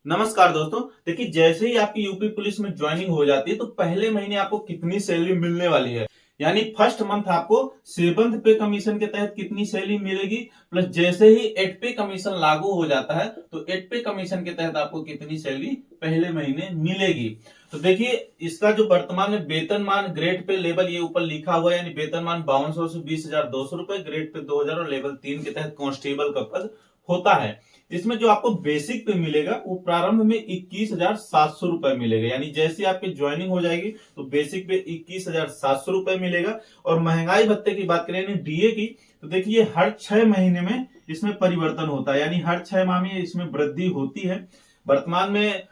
नमस्कार दोस्तों। देखिए, जैसे ही आपकी यूपी पुलिस में ज्वाइनिंग हो जाती है तो पहले महीने आपको कितनी सैलरी मिलने वाली है, यानी फर्स्ट मंथ आपको सेवंथ पे कमीशन के तहत कितनी सैलरी मिलेगी, प्लस जैसे ही एट पे कमीशन लागू हो जाता है तो एट पे कमीशन के तहत आपको कितनी सैलरी पहले महीने मिलेगी। तो देखिए, इसका जो वर्तमान में वेतनमान ग्रेड पे लेवल ये ऊपर लिखा हुआ है, यानी वेतनमान 5200 से 20,200 रुपए, ग्रेड पे 2000 और लेवल 3 के तहत कांस्टेबल का पद होता है। इसमें जो आपको बेसिक पे मिलेगा वो प्रारंभ में 21,700 रुपए मिलेगा, यानी जैसे आपकी ज्वाइनिंग हो जाएगी तो बेसिक पे 21,700 रुपए मिलेगा। और महंगाई भत्ते की बात करें यानी डीए की, तो देखिए हर 6 महीने में इसमें परिवर्तन होता है, यानी हर 6 माह में इसमें वृद्धि होती है। वर्तमान में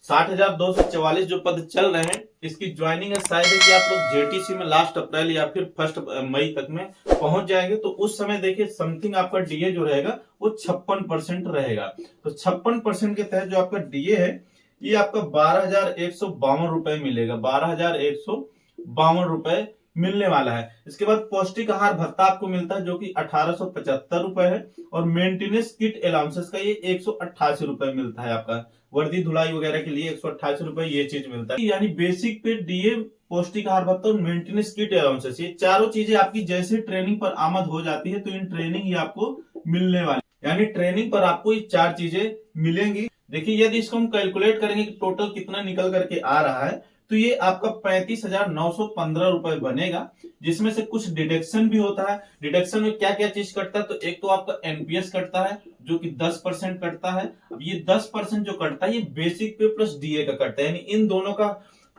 60,244 जो पद चल रहे हैं, इसकी ज्वाइनिंग है शायद है कि आप लोग जेटीसी में लास्ट अप्रैल या फिर फर्स्ट मई तक में पहुंच जाएंगे, तो उस समय देखिए समथिंग आपका डीए जो रहेगा वो 56% रहेगा। तो 56% के तहत जो आपका डीए है ये आपका 12,152 रुपए मिलेगा, 12,152 रुपए मिलने वाला है। इसके बाद पौष्टिक आहार भत्ता आपको मिलता है जो कि 1875 रुपए है, और मेंटेनेंस किट अलाउंसेस का ये 188 रुपए मिलता है। आपका वर्दी धुलाई वगैरह के लिए 188 रुपए ये चीज मिलता है, यानी बेसिक पे डीए, पौष्टिक आहार भत्ता और मेंटेनेंस किट अलाउंसेस, ये चारों चीजें आपकी जैसे ट्रेनिंग पर आमद हो जाती है तो इन ट्रेनिंग ही आपको मिलने वाली, यानी ट्रेनिंग पर आपको ये चार चीजें मिलेंगी। देखिए, यदि इसको हम कैलकुलेट करेंगे कि टोटल कितना निकल करके आ रहा है तो ये आपका 35,915 रुपए बनेगा, जिसमें से कुछ डिडक्शन भी होता है। डिडक्शन में क्या क्या चीज कटता है, तो एक तो आपका एनपीएस कटता है जो कि 10% कटता है। अब ये 10% जो कटता है ये बेसिक पे प्लस डीए का कटता है, यानी इन दोनों का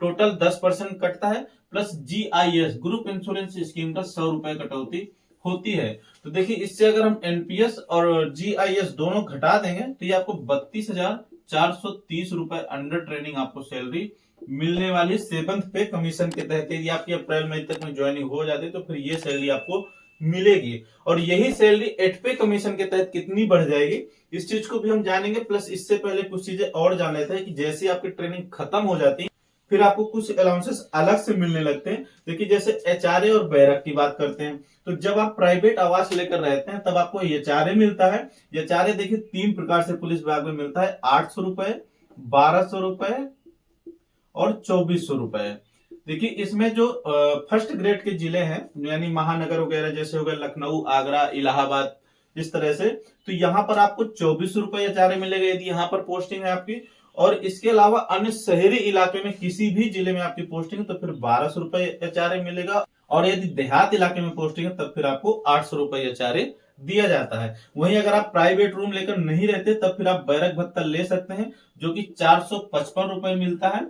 टोटल 10% कटता है, plus GIS group insurance scheme का 100 रुपए कटौती होती है। तो देखिए, इससे अगर हम एनपीएस और जीआईएस दोनों घटा देंगे तो ये आपको 32,430 रुपए अंडर ट्रेनिंग आपको सैलरी मिलने वाली सेवंथ पे कमीशन के तहत। यदि आपकी अप्रैल मई तक में ज्वाइनिंग हो जाती है तो फिर ये सैलरी आपको मिलेगी। और यही सैलरी एट पे कमीशन के तहत कितनी बढ़ जाएगी इस चीज को भी हम जानेंगे। प्लस इससे पहले कुछ चीजें और जान लेते हैं कि जैसे आपकी ट्रेनिंग खत्म हो जाती है फिर आपको कुछ अलाउंसेस अलग से मिलने लगते हैं। देखिए, जैसे एचआरए और बैरक की बात करते हैं, तो जब आप प्राइवेट आवास लेकर रहते हैं तब आपको एचआरए मिलता है। एचआरए देखिए 3 प्रकार से पुलिस विभाग में मिलता है, 800 रुपए, 1200 रुपए और 2400 रुपए। देखिए, इसमें जो फर्स्ट ग्रेड के जिले हैं यानी महानगर वगैरह जैसे हो गए लखनऊ, आगरा, इलाहाबाद, इस तरह से, तो यहाँ पर आपको 2400 रुपए एचआरए मिलेगा यदि यहाँ पर पोस्टिंग है आपकी। और इसके अलावा अन्य शहरी इलाके में किसी भी जिले में आपकी पोस्टिंग है तो फिर 1200 रुपए एचआरए मिलेगा, और यदि देहात इलाके में पोस्टिंग है तब फिर आपको 800 रुपए एचआरए दिया जाता है। वहीं अगर आप प्राइवेट रूम लेकर नहीं रहते तब फिर आप बैरक भत्ता ले सकते हैं जो कि 455 रुपए मिलता है।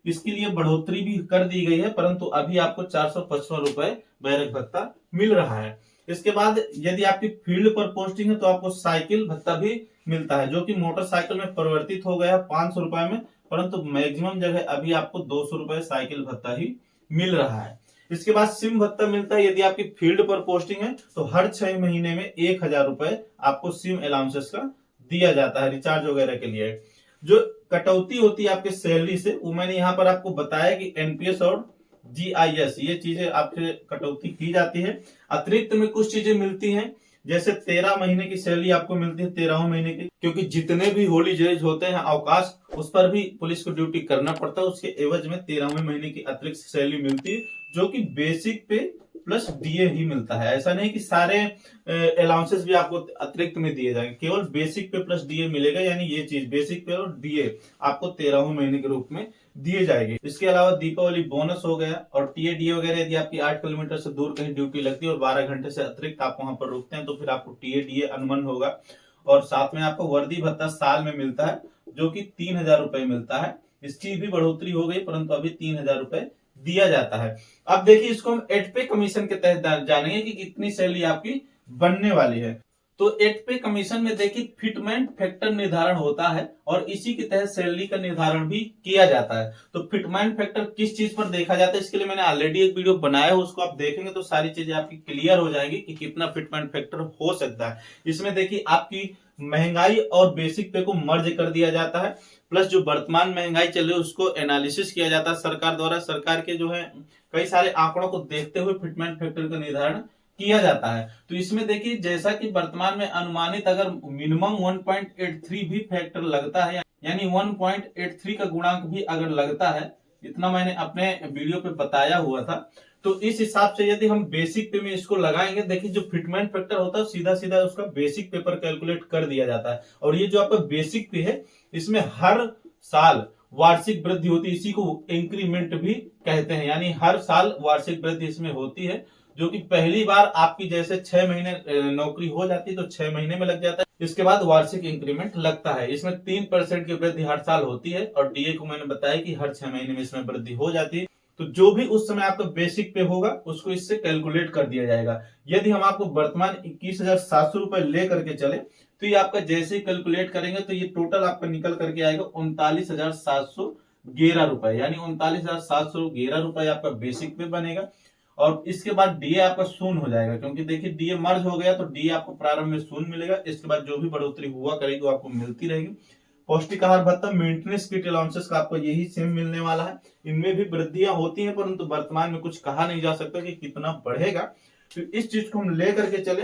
इसके लिए बढ़ोतरी भी कर दी गई है, परंतु अभी आपको 455 रुपए बैरक भत्ता मिल रहा है। इसके बाद यदि आपकी फील्ड पर पोस्टिंग है तो आपको साइकिल भत्ता भी मिलता है जो कि मोटरसाइकिल में परिवर्तित हो गया है 500 रुपए में, परंतु मैक्सिमम जगह अभी आपको 200 रुपए साइकिल भत्ता ही मिल रहा है। इसके बाद सिम भत्ता मिलता है, यदि आपकी फील्ड पर पोस्टिंग है तो हर 6 महीने में 1,000 रुपए आपको सिम अलाउंसेस का दिया जाता है रिचार्ज वगैरह के लिए। जो कटौती होती है आपके सैलरी से वो मैंने यहाँ पर आपको बताया कि एनपीएस और जीआईएस ये चीजें आपसे कटौती की जाती है। अतिरिक्त में कुछ चीजें मिलती हैं, जैसे 13 महीने की सैलरी आपको मिलती है 13वें महीने की, क्योंकि जितने भी हॉलीडेज होते हैं अवकाश उस पर भी पुलिस को ड्यूटी करना पड़ता है, उसके एवज में 13वें महीने की अतिरिक्त सैलरी मिलती है जो कि बेसिक पे प्लस डीए ही मिलता है। ऐसा नहीं कि सारे अलाउंसेस भी आपको अतिरिक्त में दिए जाएंगे, केवल बेसिक पे प्लस डीए मिलेगा, यानी ये चीज बेसिक पे और डीए आपको 13वें महीने के रूप में दिए जाएंगे। इसके अलावा दीपावली बोनस हो गया, और टीएडीए वगैरह यदि आपकी 8 किलोमीटर से दूर कहीं ड्यूटी लगती है और 12 घंटे से अतिरिक्त आप वहां पर रुकते हैं तो फिर आपको टीएडीए अनुबंध होगा। और साथ में आपको वर्दी भत्ता साल में मिलता है जो कि 3,000 रुपए मिलता है। इसकी भी बढ़ोतरी हो गई परंतु अभी 3,000 रुपए दिया जाता है। अब देखिए, इसको हम एट पे कमीशन के तहत जानेंगे कि कितनी सैलरी आपकी बनने वाली है। तो एट पे कमीशन में देखिए फिटमेंट फैक्टर निर्धारण होता है और इसी के तहत सैलरी का निर्धारण भी किया जाता है। तो फिटमेंट फैक्टर किस चीज पर देखा जाता है, इसके लिए मैंने ऑलरेडी एक वीडियो बनाया है, उसको आप देखेंगे तो सारी चीजें आपकी क्लियर हो जाएंगी कि कितना फिटमेंट फैक्टर हो सकता है। इसमें देखिए आपकी महंगाई और बेसिक पे को मर्ज कर दिया जाता है, प्लस जो वर्तमान महंगाई चल रही है उसको एनालिसिस किया जाता है सरकार द्वारा। सरकार के जो है कई सारे आंकड़ों को देखते हुए फिटमेंट फैक्टर का निर्धारण किया जाता है। तो इसमें देखिए, जैसा कि वर्तमान में अनुमानित अगर मिनिमम 1.83 भी फैक्टर लगता है यानी 1.83 का गुणांक भी अगर लगता है, इतना मैंने अपने वीडियो पे बताया हुआ था। तो इस हिसाब से यदि हम बेसिक पे में इसको लगाएंगे, देखिए जो फिटमेंट फैक्टर होता है सीधा सीधा उसका बेसिक पे पर कैलकुलेट कर दिया जाता है। और ये जो आपका बेसिक पे है, इसमें हर साल वार्षिक वृद्धि होती है, इसी को इंक्रीमेंट भी कहते हैं। यानी हर साल वार्षिक वृद्धि इसमें होती है, जो कि पहली बार आपकी जैसे 6 महीने नौकरी हो जाती है तो 6 महीने में लग जाता है, इसके बाद वार्षिक इंक्रीमेंट लगता है। इसमें 3% की वृद्धि हर साल होती है, और डीए को मैंने बताया कि हर 6 महीने में इसमें वृद्धि हो जाती है। तो जो भी उस समय आपका बेसिक पे होगा उसको इससे कैलकुलेट कर दिया जाएगा। यदि हम आपको वर्तमान 21,700 रुपए ले करके चले, तो ये आपका जैसे ही कैलकुलेट करेंगे तो ये टोटल आपका निकल करके आएगा 39,711 रुपए, यानी 39,711 रुपए आपका बेसिक पे बनेगा। और इसके बाद डीए आपका शून्य हो जाएगा, क्योंकि देखिए डीए मर्ज हो गया तो डीए आपको प्रारंभ में शून्य मिलेगा। इसके बाद जो भी बढ़ोतरी हुआ करेगी वो आपको मिलती रहेगी। पौष्टिक आहार भत्ता, मेंटेनेंस किट अलाउंसेस का आपको यही सेम मिलने वाला है। इनमें भी वृद्धियां होती हैं, परंतु वर्तमान में कुछ कहा नहीं जा सकता कि कितना बढ़ेगा। तो इस चीज को हम ले करके चले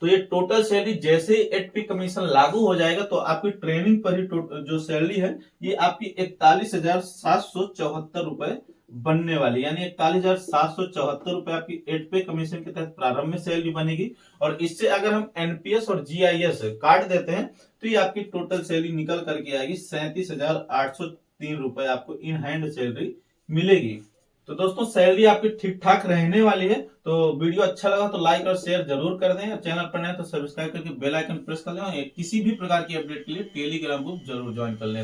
तो ये टोटल सैलरी जैसे ही 8P कमीशन लागू हो जाएगा तो आपकी ट्रेनिंग पर ही जो सैलरी है ये आपकी 41,774 रुपए बनने वाली, यानी 41,774 रुपए आपकी 8P कमीशन के तहत प्रारंभ में सैलरी बनेगी। और इससे अगर हम एनपीएस और जीआईएस काट देते हैं तो ये आपकी टोटल सैलरी निकल करके आएगी 37,803 रुपए आपको इन हैंड सैलरी मिलेगी। तो दोस्तों सैलरी आपकी ठीक ठाक रहने वाली है। तो वीडियो अच्छा लगा तो लाइक और शेयर जरूर कर दें, और चैनल पर नए तो सब्सक्राइब करके बेल आइकन प्रेस कर लें। किसी भी प्रकार की अपडेट के लिए टेलीग्राम ग्रुप जरूर ज्वाइन कर लें।